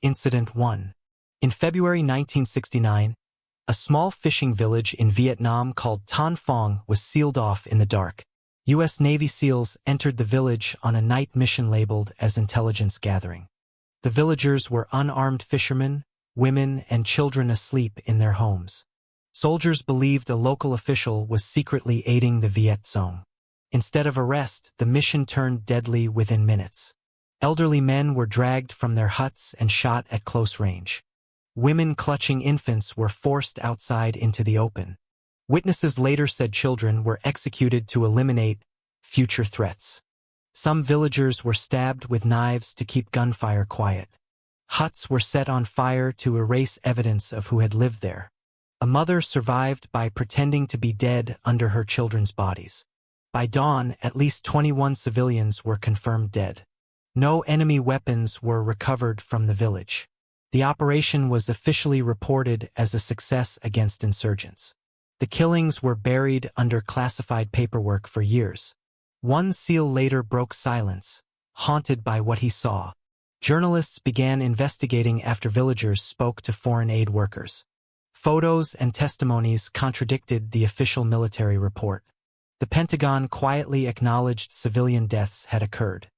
Incident 1. In February 1969, a small fishing village in Vietnam called Tan Phong was sealed off in the dark. U.S. Navy SEALs entered the village on a night mission labeled as intelligence gathering. The villagers were unarmed fishermen, women, and children asleep in their homes. Soldiers believed a local official was secretly aiding the Viet Cong. Instead of arrest, the mission turned deadly within minutes. Elderly men were dragged from their huts and shot at close range. Women clutching infants were forced outside into the open. Witnesses later said children were executed to eliminate future threats. Some villagers were stabbed with knives to keep gunfire quiet. Huts were set on fire to erase evidence of who had lived there. A mother survived by pretending to be dead under her children's bodies. By dawn, at least 21 civilians were confirmed dead. No enemy weapons were recovered from the village. The operation was officially reported as a success against insurgents. The killings were buried under classified paperwork for years. One SEAL later broke silence, haunted by what he saw. Journalists began investigating after villagers spoke to foreign aid workers. Photos and testimonies contradicted the official military report. The Pentagon quietly acknowledged civilian deaths had occurred.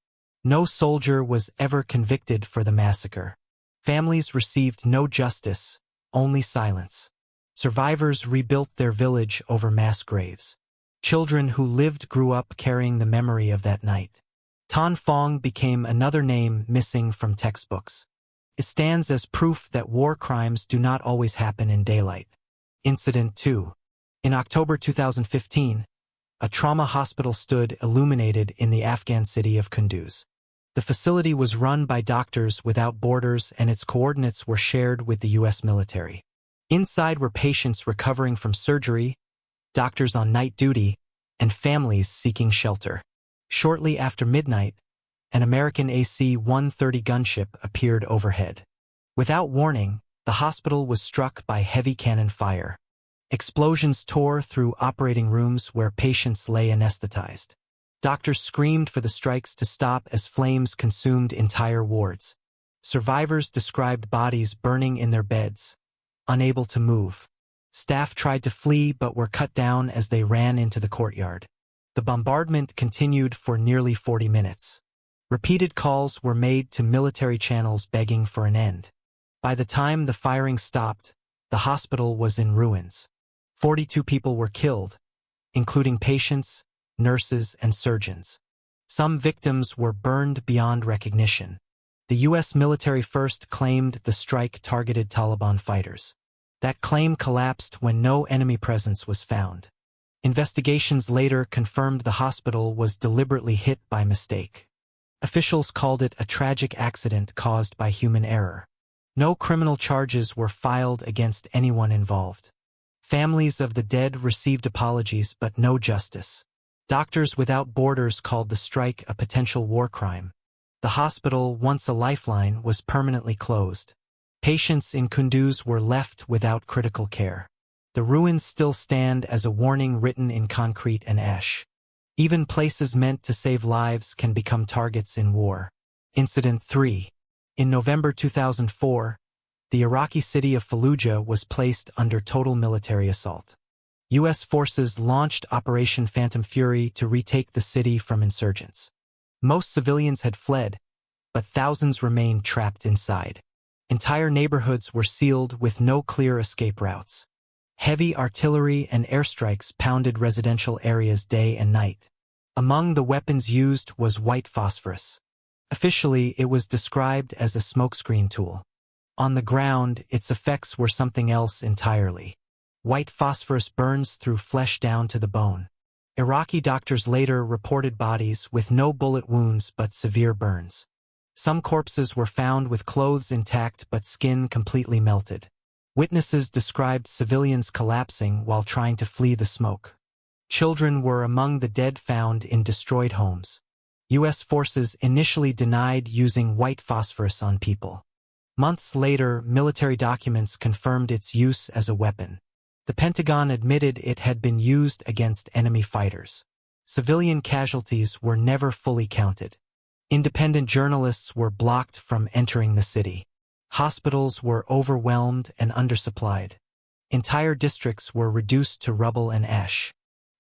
No soldier was ever convicted for the massacre. Families received no justice, only silence. Survivors rebuilt their village over mass graves. Children who lived grew up carrying the memory of that night. Tan Phong became another name missing from textbooks. It stands as proof that war crimes do not always happen in daylight. Incident 2. In October 2015, a trauma hospital stood illuminated in the Afghan city of Kunduz. The facility was run by Doctors Without Borders and its coordinates were shared with the U.S. military. Inside were patients recovering from surgery, doctors on night duty, and families seeking shelter. Shortly after midnight, an American AC-130 gunship appeared overhead. Without warning, the hospital was struck by heavy cannon fire. Explosions tore through operating rooms where patients lay anesthetized. Doctors screamed for the strikes to stop as flames consumed entire wards. Survivors described bodies burning in their beds, unable to move. Staff tried to flee but were cut down as they ran into the courtyard. The bombardment continued for nearly 40 minutes. Repeated calls were made to military channels begging for an end. By the time the firing stopped, the hospital was in ruins. 42 people were killed, including patients, nurses, and surgeons. Some victims were burned beyond recognition. The U.S. military first claimed the strike targeted Taliban fighters. That claim collapsed when no enemy presence was found. Investigations later confirmed the hospital was deliberately hit by mistake. Officials called it a tragic accident caused by human error. No criminal charges were filed against anyone involved. Families of the dead received apologies but no justice. Doctors Without Borders called the strike a potential war crime. The hospital, once a lifeline, was permanently closed. Patients in Kunduz were left without critical care. The ruins still stand as a warning written in concrete and ash. Even places meant to save lives can become targets in war. Incident 3. In November 2004, the Iraqi city of Fallujah was placed under total military assault. U.S. forces launched Operation Phantom Fury to retake the city from insurgents. Most civilians had fled, but thousands remained trapped inside. Entire neighborhoods were sealed with no clear escape routes. Heavy artillery and airstrikes pounded residential areas day and night. Among the weapons used was white phosphorus. Officially, it was described as a smokescreen tool. On the ground, its effects were something else entirely. White phosphorus burns through flesh down to the bone. Iraqi doctors later reported bodies with no bullet wounds but severe burns. Some corpses were found with clothes intact but skin completely melted. Witnesses described civilians collapsing while trying to flee the smoke. Children were among the dead found in destroyed homes. U.S. forces initially denied using white phosphorus on people. Months later, military documents confirmed its use as a weapon. The Pentagon admitted it had been used against enemy fighters. Civilian casualties were never fully counted. Independent journalists were blocked from entering the city. Hospitals were overwhelmed and undersupplied. Entire districts were reduced to rubble and ash.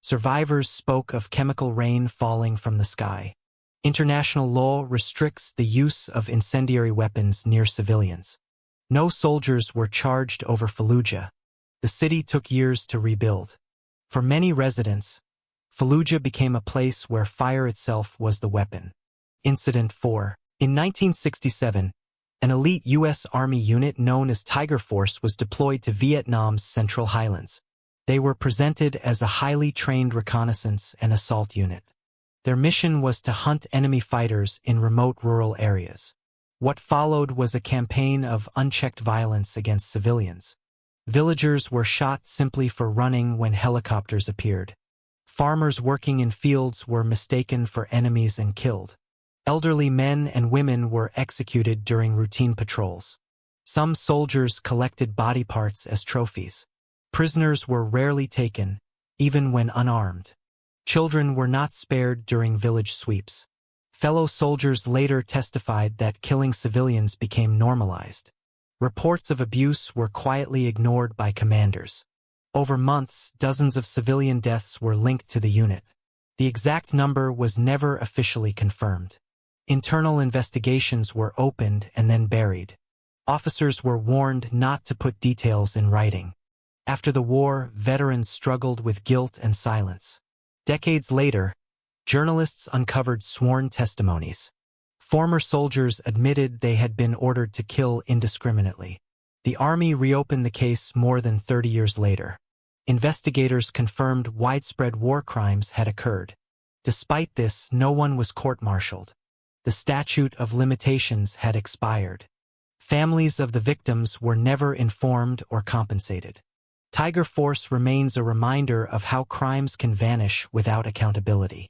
Survivors spoke of chemical rain falling from the sky. International law restricts the use of incendiary weapons near civilians. No soldiers were charged over Fallujah. The city took years to rebuild. For many residents, Fallujah became a place where fire itself was the weapon. Incident 4. In 1967, an elite U.S. Army unit known as Tiger Force was deployed to Vietnam's Central Highlands. They were presented as a highly trained reconnaissance and assault unit. Their mission was to hunt enemy fighters in remote rural areas. What followed was a campaign of unchecked violence against civilians. Villagers were shot simply for running when helicopters appeared. Farmers working in fields were mistaken for enemies and killed. Elderly men and women were executed during routine patrols. Some soldiers collected body parts as trophies. Prisoners were rarely taken, even when unarmed. Children were not spared during village sweeps. Fellow soldiers later testified that killing civilians became normalized. Reports of abuse were quietly ignored by commanders. Over months, dozens of civilian deaths were linked to the unit. The exact number was never officially confirmed. Internal investigations were opened and then buried. Officers were warned not to put details in writing. After the war, veterans struggled with guilt and silence. Decades later, journalists uncovered sworn testimonies. Former soldiers admitted they had been ordered to kill indiscriminately. The Army reopened the case more than 30 years later. Investigators confirmed widespread war crimes had occurred. Despite this, no one was court-martialed. The statute of limitations had expired. Families of the victims were never informed or compensated. Tiger Force remains a reminder of how crimes can vanish without accountability.